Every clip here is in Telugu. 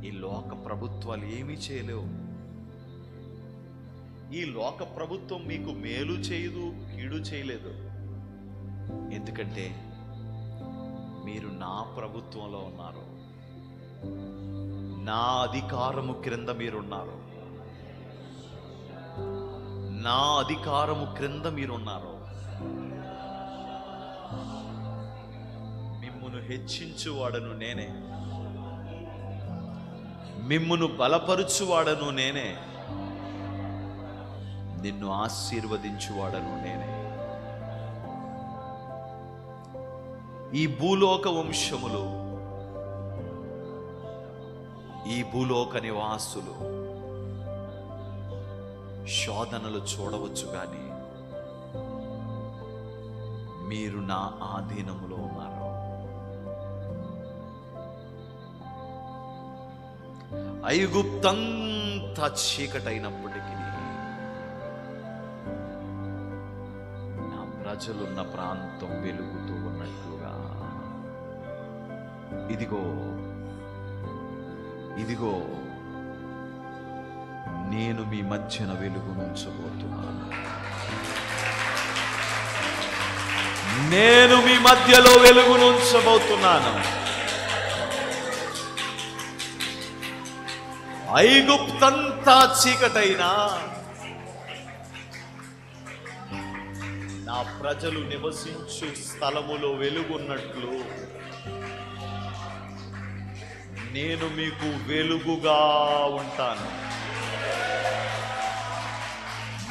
ఈ లోక ప్రభుత్వాలు ఏమీ చేయలేవు. ఈ లోక ప్రభుత్వం మీకు మేలు చేయదు, కీడు చేయలేదు. ఎందుకంటే మీరు నా ప్రభుత్వంలో ఉన్నారు, నా అధికారము క్రింద మీరున్నారు, నా అధికారము క్రింద మీరున్నారు. మిమ్మును హెచ్చించువాడను నేనే, మిమ్మును బలపరుచువాడను నేనే, నిన్ను ఆశీర్వదించువాడను నేనే. ఈ భూలోక వంశములు, ఈ భూలోక నివాసులు శోధనలు చూడవచ్చు, కానీ మీరు నా ఆధీనములో ఉన్నారు. ఐగుప్తంతా చీకటైనప్పటికీ నా ప్రజలున్న ప్రాంతం వెలుగుతూ ఉన్నట్లుగా, ఇదిగో ఇదిగో నేను మీ మధ్యన వెలుగునుంచబోతున్నాను. నేను మీ మధ్యలో వెలుగునుంచబోతున్నాను. ఐగుప్తంతా చీకటైనా నా ప్రజలు నివసించు స్థలములో వెలుగున్నట్లు నేను మీకు వెలుగుగా ఉంటాను,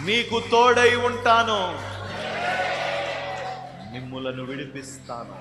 మీకు తోడై ఉంటాను, మిమ్ములను విడిపిస్తాను.